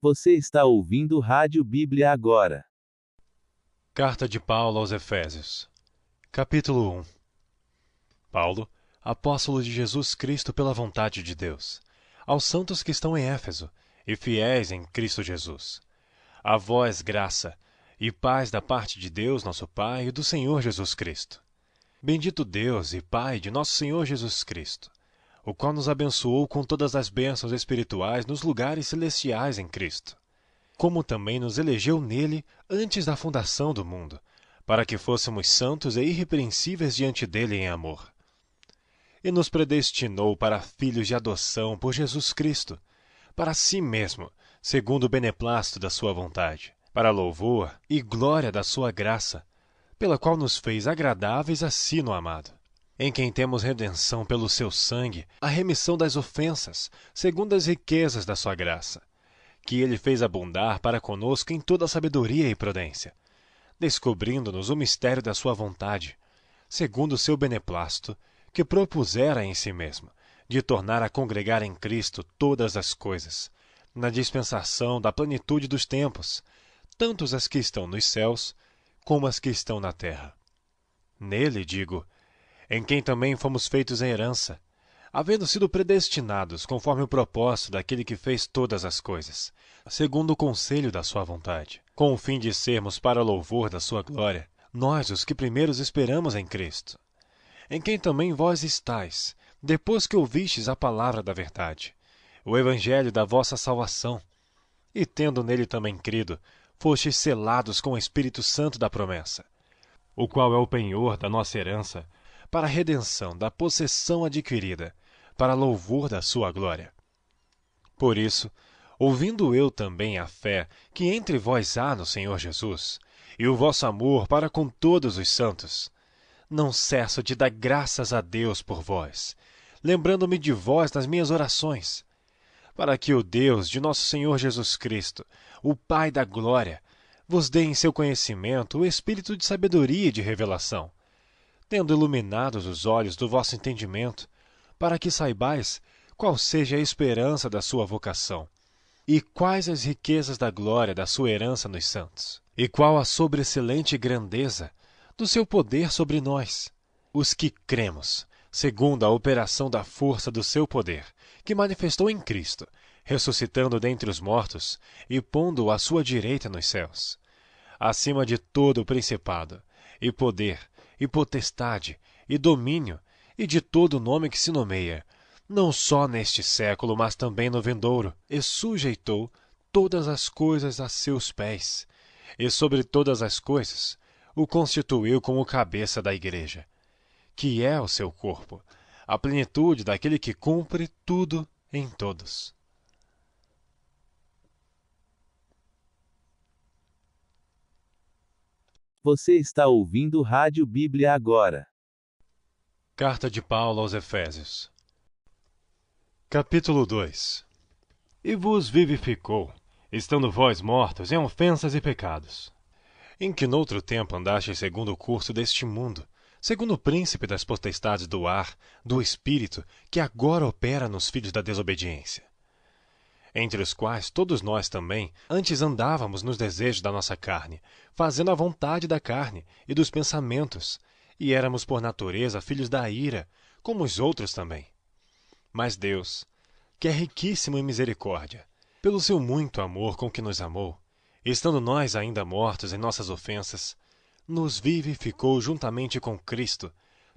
Você está ouvindo Rádio Bíblia agora. Carta de Paulo aos Efésios. Capítulo 1. Paulo, apóstolo de Jesus Cristo pela vontade de Deus, aos santos que estão em Éfeso e fiéis em Cristo Jesus. A vós graça e paz da parte de Deus nosso Pai e do Senhor Jesus Cristo. Bendito Deus e Pai de nosso Senhor Jesus Cristo, o qual nos abençoou com todas as bênçãos espirituais nos lugares celestiais em Cristo, como também nos elegeu nele antes da fundação do mundo, para que fôssemos santos e irrepreensíveis diante dele em amor. E nos predestinou para filhos de adoção por Jesus Cristo, para si mesmo, segundo o beneplácito da sua vontade, para louvor e glória da sua graça, pela qual nos fez agradáveis a si no amado, em quem temos redenção pelo seu sangue, a remissão das ofensas, segundo as riquezas da sua graça, que ele fez abundar para conosco em toda sabedoria e prudência, descobrindo-nos o mistério da sua vontade, segundo o seu beneplácito, que propusera em si mesmo, de tornar a congregar em Cristo todas as coisas, na dispensação da plenitude dos tempos, tanto as que estão nos céus, como as que estão na terra. Nele, digo, em quem também fomos feitos em herança, havendo sido predestinados conforme o propósito daquele que fez todas as coisas, segundo o conselho da sua vontade, com o fim de sermos para louvor da sua glória, nós os que primeiros esperamos em Cristo, em quem também vós estáis, depois que ouvistes a palavra da verdade, o evangelho da vossa salvação, e tendo nele também crido, fostes selados com o Espírito Santo da promessa, o qual é o penhor da nossa herança, para a redenção da possessão adquirida, para louvor da sua glória. Por isso, ouvindo eu também a fé que entre vós há no Senhor Jesus, e o vosso amor para com todos os santos, não cesso de dar graças a Deus por vós, lembrando-me de vós nas minhas orações, para que o Deus de nosso Senhor Jesus Cristo, o Pai da glória, vos dê em seu conhecimento o espírito de sabedoria e de revelação, tendo iluminados os olhos do vosso entendimento, para que saibais qual seja a esperança da sua vocação, e quais as riquezas da glória da sua herança nos santos, e qual a sobreexcelente grandeza do seu poder sobre nós, os que cremos, segundo a operação da força do seu poder, que manifestou em Cristo, ressuscitando dentre os mortos e pondo-o à sua direita nos céus, acima de todo o principado, e poder, e potestade, e domínio, e de todo nome que se nomeia, não só neste século, mas também no vindouro, e sujeitou todas as coisas a seus pés, e sobre todas as coisas o constituiu como cabeça da igreja, que é o seu corpo, a plenitude daquele que cumpre tudo em todos. Você está ouvindo Rádio Bíblia agora. Carta de Paulo aos Efésios. Capítulo 2. E vos vivificou, estando vós mortos em ofensas e pecados, em que noutro tempo andastes segundo o curso deste mundo, segundo o príncipe das potestades do ar, do espírito, que agora opera nos filhos da desobediência, entre os quais todos nós também antes andávamos nos desejos da nossa carne, fazendo a vontade da carne e dos pensamentos, e éramos por natureza filhos da ira, como os outros também. Mas Deus, que é riquíssimo em misericórdia, pelo seu muito amor com que nos amou, estando nós ainda mortos em nossas ofensas, nos vivificou juntamente com Cristo,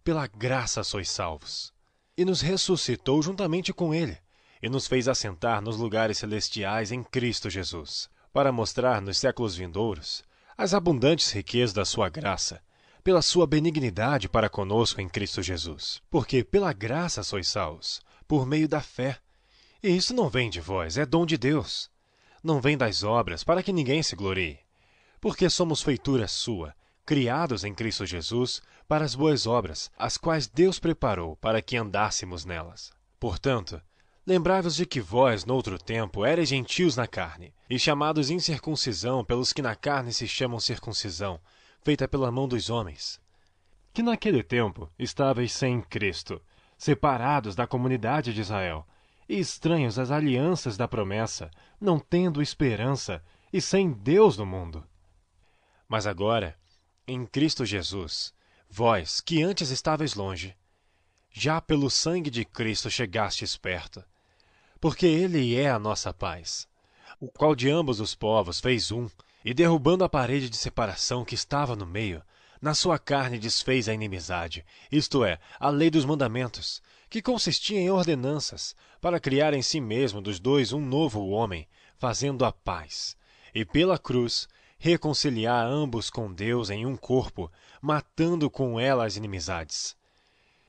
pela graça sois salvos, e nos ressuscitou juntamente com ele, e nos fez assentar nos lugares celestiais em Cristo Jesus, para mostrar nos séculos vindouros as abundantes riquezas da sua graça, pela sua benignidade para conosco em Cristo Jesus. Porque pela graça sois salvos, por meio da fé. E isso não vem de vós, é dom de Deus. Não vem das obras, para que ninguém se glorie. Porque somos feitura sua, criados em Cristo Jesus, para as boas obras, as quais Deus preparou para que andássemos nelas. Portanto, lembrai-vos de que vós, noutro tempo, erais gentios na carne, e chamados incircuncisão pelos que na carne se chamam circuncisão, feita pela mão dos homens. Que naquele tempo estáveis sem Cristo, separados da comunidade de Israel, e estranhos às alianças da promessa, não tendo esperança e sem Deus no mundo. Mas agora, em Cristo Jesus, vós, que antes estáveis longe, já pelo sangue de Cristo chegastes perto, porque Ele é a nossa paz, o qual de ambos os povos fez um, e derrubando a parede de separação que estava no meio, na sua carne desfez a inimizade, isto é, a lei dos mandamentos, que consistia em ordenanças, para criar em si mesmo dos dois um novo homem, fazendo a paz, e pela cruz reconciliar ambos com Deus em um corpo, matando com ela as inimizades.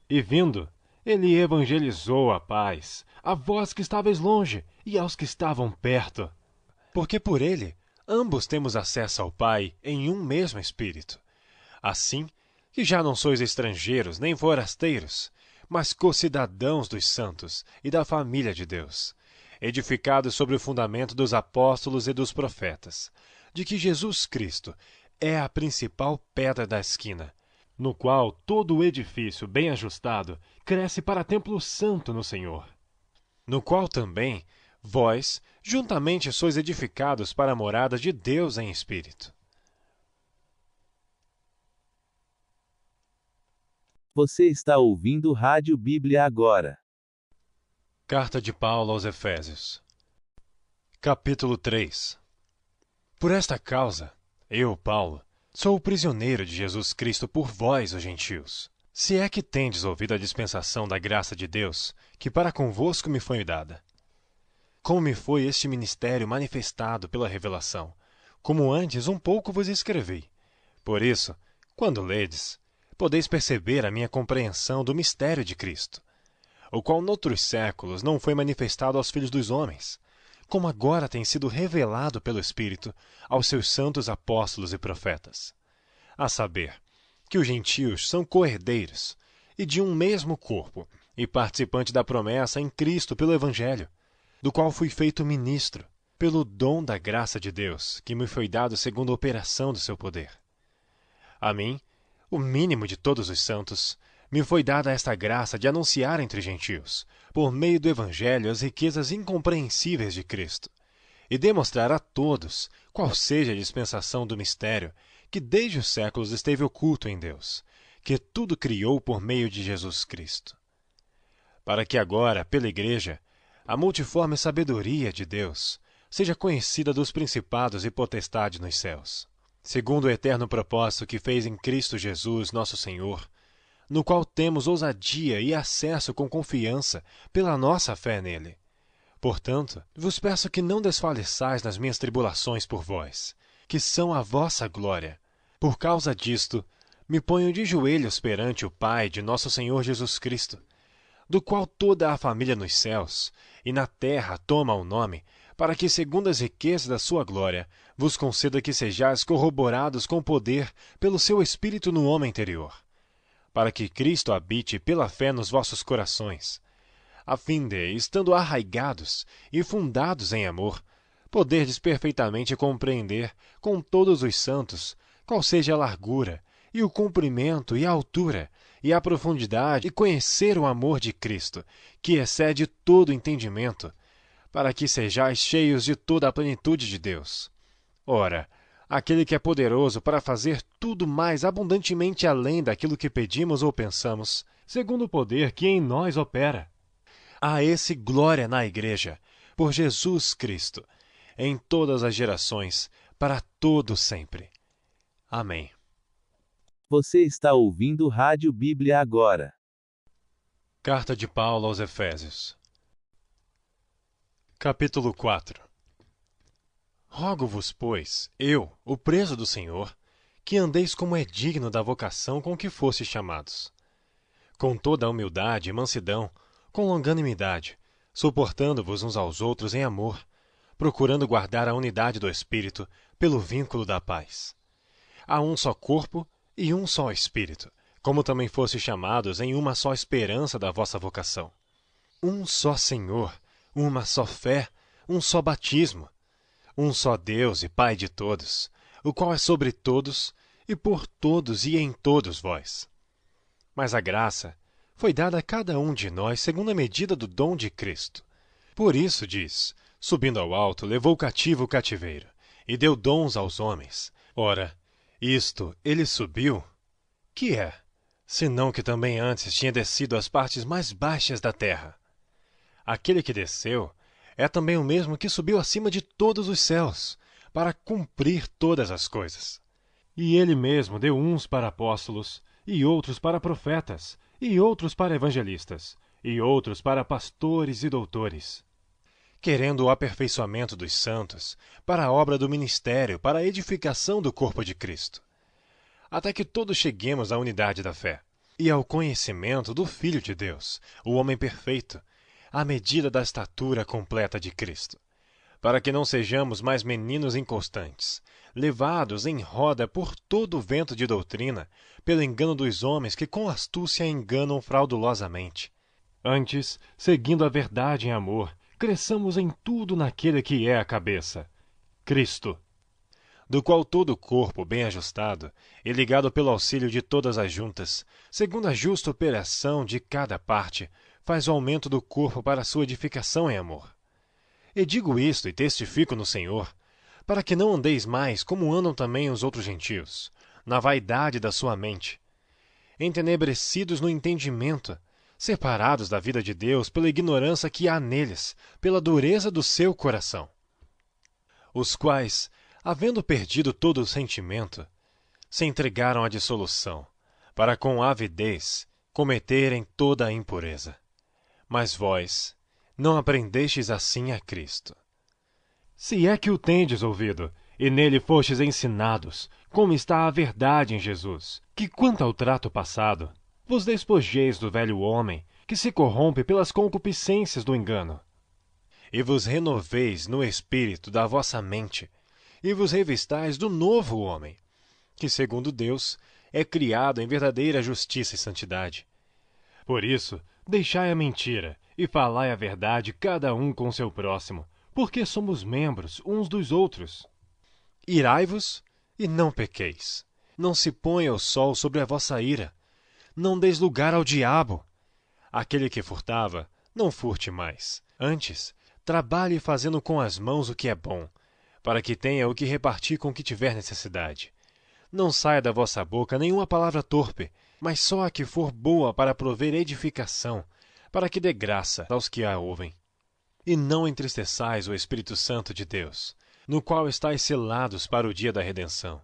E vindo, ele evangelizou a paz, a vós que estáveis longe e aos que estavam perto. Porque por ele, ambos temos acesso ao Pai em um mesmo Espírito. Assim, que já não sois estrangeiros nem forasteiros, mas co-cidadãos dos santos e da família de Deus, edificados sobre o fundamento dos apóstolos e dos profetas, de que Jesus Cristo é a principal pedra da esquina, no qual todo o edifício bem ajustado cresce para templo santo no Senhor, no qual também vós juntamente sois edificados para a morada de Deus em Espírito. Você está ouvindo Rádio Bíblia agora. Carta de Paulo aos Efésios. Capítulo 3. Por esta causa, eu, Paulo, sou o prisioneiro de Jesus Cristo por vós, os gentios. Se é que tendes ouvido a dispensação da graça de Deus, que para convosco me foi dada. Como me foi este ministério manifestado pela revelação, como antes um pouco vos escrevi. Por isso, quando ledes, podeis perceber a minha compreensão do mistério de Cristo, o qual noutros séculos não foi manifestado aos filhos dos homens, como agora tem sido revelado pelo Espírito aos seus santos apóstolos e profetas. A saber, que os gentios são co-herdeiros, e de um mesmo corpo, e participantes da promessa em Cristo pelo Evangelho, do qual fui feito ministro, pelo dom da graça de Deus, que me foi dado segundo a operação do seu poder. A mim, o mínimo de todos os santos, me foi dada esta graça de anunciar entre gentios, por meio do Evangelho, as riquezas incompreensíveis de Cristo, e demonstrar a todos qual seja a dispensação do mistério que desde os séculos esteve oculto em Deus, que tudo criou por meio de Jesus Cristo. Para que agora, pela Igreja, a multiforme sabedoria de Deus seja conhecida dos principados e potestades nos céus, segundo o eterno propósito que fez em Cristo Jesus, nosso Senhor, no qual temos ousadia e acesso com confiança pela nossa fé nele. Portanto, vos peço que não desfaleçais nas minhas tribulações por vós, que são a vossa glória. Por causa disto, me ponho de joelhos perante o Pai de nosso Senhor Jesus Cristo, do qual toda a família nos céus e na terra toma o nome, para que, segundo as riquezas da sua glória, vos conceda que sejais corroborados com poder pelo seu Espírito no homem interior, para que Cristo habite pela fé nos vossos corações, a fim de, estando arraigados e fundados em amor, poderdes perfeitamente compreender com todos os santos qual seja a largura, e o comprimento, e a altura, e a profundidade, e conhecer o amor de Cristo, que excede todo entendimento, para que sejais cheios de toda a plenitude de Deus. Ora, aquele que é poderoso para fazer tudo mais abundantemente além daquilo que pedimos ou pensamos, segundo o poder que em nós opera. A esse glória na Igreja, por Jesus Cristo, em todas as gerações, para todo sempre. Amém. Você está ouvindo Rádio Bíblia agora. Carta de Paulo aos Efésios. Capítulo 4. Rogo-vos, pois, eu, o preso do Senhor, que andeis como é digno da vocação com que fostes chamados, com toda a humildade e mansidão, com longanimidade, suportando-vos uns aos outros em amor, procurando guardar a unidade do Espírito pelo vínculo da paz. Há um só corpo e um só Espírito, como também fostes chamados em uma só esperança da vossa vocação. Um só Senhor, uma só fé, um só batismo, um só Deus e Pai de todos, o qual é sobre todos, e por todos e em todos vós. Mas a graça foi dada a cada um de nós segundo a medida do dom de Cristo. Por isso diz: subindo ao alto, levou cativo o cativeiro, e deu dons aos homens. Ora, isto ele subiu, que é, senão que também antes tinha descido às partes mais baixas da terra. Aquele que desceu é também o mesmo que subiu acima de todos os céus, para cumprir todas as coisas. E ele mesmo deu uns para apóstolos, e outros para profetas, e outros para evangelistas, e outros para pastores e doutores, querendo o aperfeiçoamento dos santos, para a obra do ministério, para a edificação do corpo de Cristo, até que todos cheguemos à unidade da fé e ao conhecimento do Filho de Deus, o homem perfeito, à medida da estatura completa de Cristo, para que não sejamos mais meninos inconstantes, levados em roda por todo o vento de doutrina, pelo engano dos homens que com astúcia enganam fraudulosamente. Antes, seguindo a verdade em amor, cresçamos em tudo naquele que é a cabeça, Cristo, do qual todo o corpo, bem ajustado e ligado pelo auxílio de todas as juntas, segundo a justa operação de cada parte, faz o aumento do corpo para a sua edificação em amor. E digo isto e testifico no Senhor, para que não andeis mais como andam também os outros gentios, na vaidade da sua mente, entenebrecidos no entendimento, separados da vida de Deus pela ignorância que há neles, pela dureza do seu coração, os quais, havendo perdido todo o sentimento, se entregaram à dissolução, para com avidez cometerem toda a impureza. Mas vós não aprendestes assim a Cristo. Se é que o tendes ouvido, e nele fostes ensinados, como está a verdade em Jesus, que quanto ao trato passado, vos despojeis do velho homem, que se corrompe pelas concupiscências do engano, e vos renoveis no espírito da vossa mente, e vos revistais do novo homem, que segundo Deus é criado em verdadeira justiça e santidade. Por isso, deixai a mentira, e falai a verdade cada um com seu próximo, porque somos membros uns dos outros. Irai-vos e não pequeis. Não se ponha o sol sobre a vossa ira. Não deis lugar ao diabo. Aquele que furtava, não furte mais. Antes, trabalhe fazendo com as mãos o que é bom, para que tenha o que repartir com o que tiver necessidade. Não saia da vossa boca nenhuma palavra torpe, mas só a que for boa para prover edificação, para que dê graça aos que a ouvem. E não entristeçais o Espírito Santo de Deus, no qual estáis selados para o dia da redenção.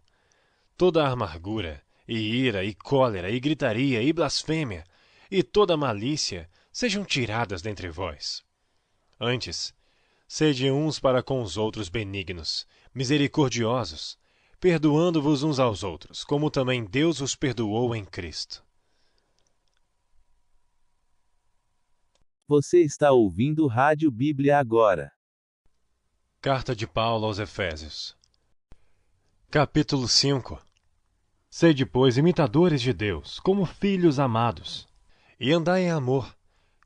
Toda a amargura, e ira, e cólera, e gritaria, e blasfêmia, e toda malícia sejam tiradas dentre vós. Antes, sede uns para com os outros benignos, misericordiosos, perdoando-vos uns aos outros, como também Deus os perdoou em Cristo. Você está ouvindo Rádio Bíblia agora. Carta de Paulo aos Efésios. Capítulo 5. Sede, pois, imitadores de Deus, como filhos amados, e andai em amor,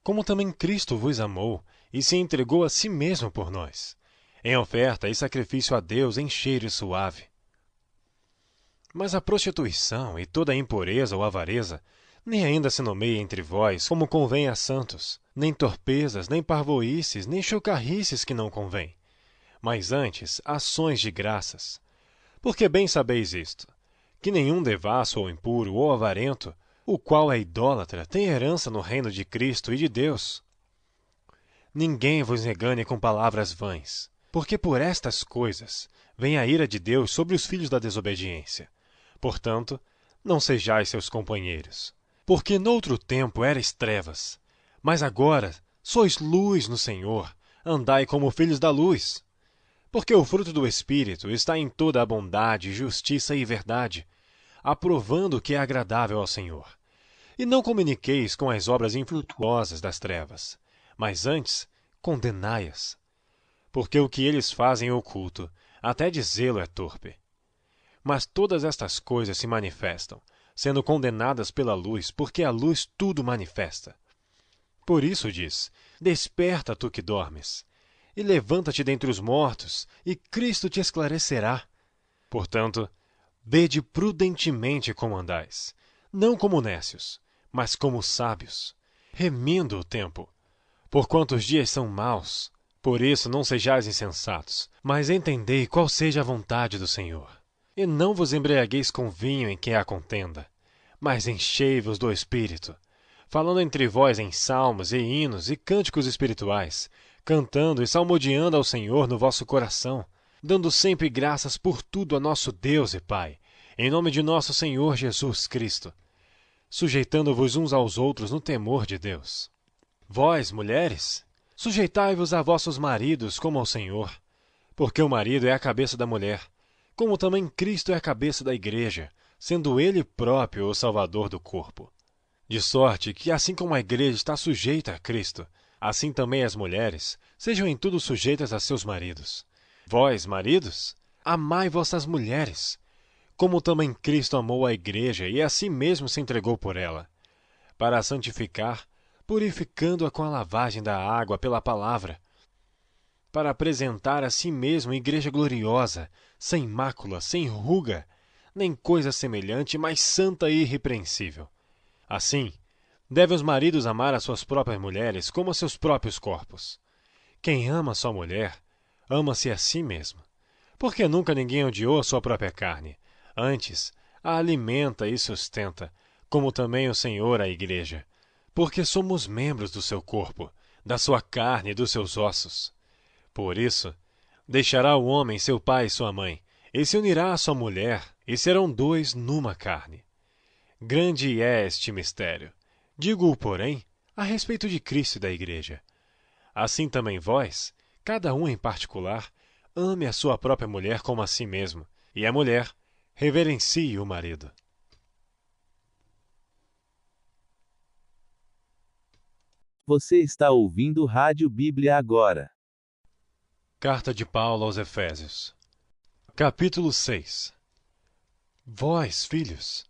como também Cristo vos amou, e se entregou a si mesmo por nós, em oferta e sacrifício a Deus em cheiro suave. Mas a prostituição e toda a impureza ou avareza nem ainda se nomeia entre vós como convém a santos, nem torpezas, nem parvoíces, nem chocarrices que não convém, mas antes ações de graças. Porque bem sabeis isto, que nenhum devasso ou impuro ou avarento, o qual é idólatra, tem herança no reino de Cristo e de Deus. Ninguém vos engane com palavras vãs, porque por estas coisas vem a ira de Deus sobre os filhos da desobediência. Portanto, não sejais seus companheiros. Porque noutro tempo erais trevas, mas agora sois luz no Senhor, andai como filhos da luz. Porque o fruto do Espírito está em toda a bondade, justiça e verdade, aprovando o que é agradável ao Senhor. E não comuniqueis com as obras infrutuosas das trevas, mas antes condenai-as. Porque o que eles fazem oculto, até dizê-lo é torpe. Mas todas estas coisas se manifestam, sendo condenadas pela luz, porque a luz tudo manifesta. Por isso diz: desperta, tu que dormes, e levanta-te dentre os mortos, e Cristo te esclarecerá. Portanto, vede prudentemente como andais, não como nécios, mas como sábios, remindo o tempo, porquanto os dias são maus. Por isso não sejais insensatos, mas entendei qual seja a vontade do Senhor. E não vos embriagueis com vinho em que há contenda, mas enchei-vos do Espírito, falando entre vós em salmos e hinos e cânticos espirituais, cantando e salmodiando ao Senhor no vosso coração, dando sempre graças por tudo a nosso Deus e Pai, em nome de nosso Senhor Jesus Cristo, sujeitando-vos uns aos outros no temor de Deus. Vós, mulheres, sujeitai-vos a vossos maridos como ao Senhor, porque o marido é a cabeça da mulher, como também Cristo é a cabeça da igreja, sendo ele próprio o Salvador do corpo. De sorte que, assim como a igreja está sujeita a Cristo, assim também as mulheres sejam em tudo sujeitas a seus maridos. Vós, maridos, amai vossas mulheres, como também Cristo amou a igreja e a si mesmo se entregou por ela, para a santificar, purificando-a com a lavagem da água pela palavra, para apresentar a si mesmo igreja gloriosa, sem mácula, sem ruga, nem coisa semelhante, mas santa e irrepreensível. Assim, devem os maridos amar as suas próprias mulheres como a seus próprios corpos. Quem ama sua mulher, ama-se a si mesmo. Porque nunca ninguém odiou a sua própria carne. Antes, a alimenta e sustenta, como também o Senhor a igreja. Porque somos membros do seu corpo, da sua carne e dos seus ossos. Por isso, deixará o homem seu pai e sua mãe, e se unirá à sua mulher, e serão dois numa carne. Grande é este mistério. Digo-o, porém, a respeito de Cristo e da igreja. Assim também vós, cada um em particular, ame a sua própria mulher como a si mesmo, e a mulher reverencie o marido. Você está ouvindo Rádio Bíblia agora. Carta de Paulo aos Efésios. Capítulo 6. Vós, filhos,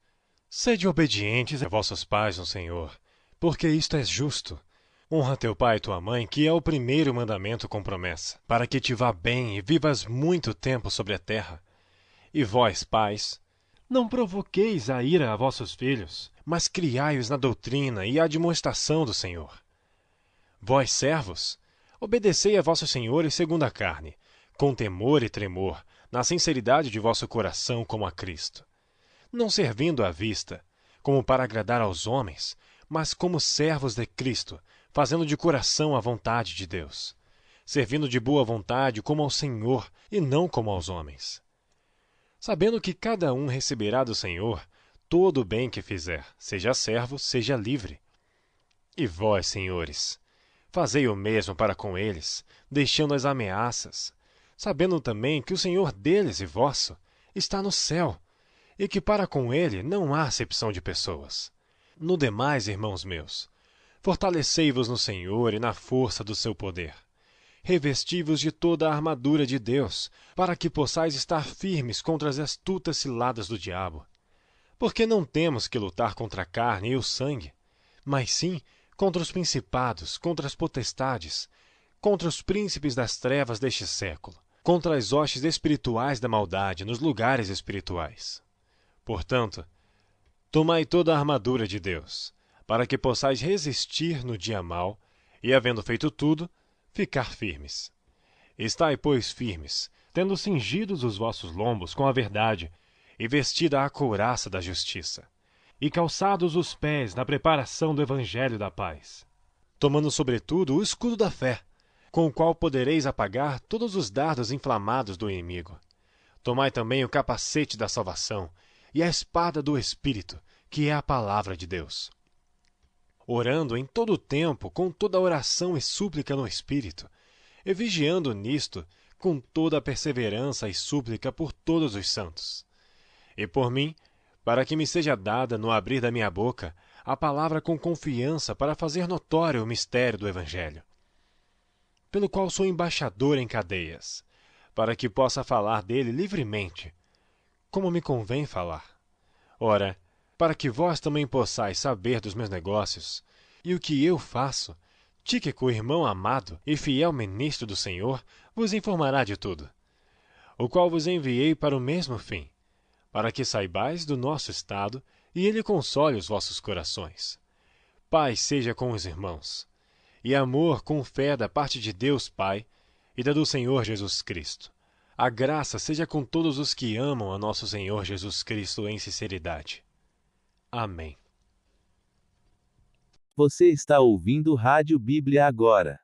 sede obedientes a vossos pais no Senhor, porque isto é justo. Honra teu pai e tua mãe, que é o primeiro mandamento com promessa, para que te vá bem e vivas muito tempo sobre a terra. E vós, pais, não provoqueis a ira a vossos filhos, mas criai-os na doutrina e admoestação do Senhor. Vós, servos, obedecei a vossos senhores segundo a carne, com temor e tremor, na sinceridade de vosso coração como a Cristo. Não servindo à vista, como para agradar aos homens, mas como servos de Cristo, fazendo de coração a vontade de Deus, servindo de boa vontade como ao Senhor e não como aos homens. Sabendo que cada um receberá do Senhor todo o bem que fizer, seja servo, seja livre. E vós, senhores, fazei o mesmo para com eles, deixando as ameaças, sabendo também que o Senhor deles e vosso está no céu, e que para com ele não há acepção de pessoas. No demais, irmãos meus, fortalecei-vos no Senhor e na força do seu poder. Revesti-vos de toda a armadura de Deus, para que possais estar firmes contra as astutas ciladas do diabo. Porque não temos que lutar contra a carne e o sangue, mas sim contra os principados, contra as potestades, contra os príncipes das trevas deste século, contra as hostes espirituais da maldade nos lugares espirituais. Portanto, tomai toda a armadura de Deus, para que possais resistir no dia mau e, havendo feito tudo, ficar firmes. Estai, pois, firmes, tendo cingidos os vossos lombos com a verdade, e vestida a couraça da justiça, e calçados os pés na preparação do evangelho da paz, tomando sobretudo o escudo da fé, com o qual podereis apagar todos os dardos inflamados do inimigo. Tomai também o capacete da salvação e a espada do Espírito, que é a palavra de Deus. Orando em todo o tempo, com toda oração e súplica no Espírito, e vigiando nisto, com toda a perseverança e súplica por todos os santos. E por mim, para que me seja dada, no abrir da minha boca, a palavra com confiança para fazer notório o mistério do Evangelho, pelo qual sou embaixador em cadeias, para que possa falar dele livremente, como me convém falar. Ora, para que vós também possais saber dos meus negócios, e o que eu faço, Tíquico, irmão amado e fiel ministro do Senhor, vos informará de tudo, o qual vos enviei para o mesmo fim, para que saibais do nosso estado e ele console os vossos corações. Paz seja com os irmãos, e amor com fé da parte de Deus Pai e da do Senhor Jesus Cristo. A graça seja com todos os que amam a nosso Senhor Jesus Cristo em sinceridade. Amém. Você está ouvindo Rádio Bíblia agora.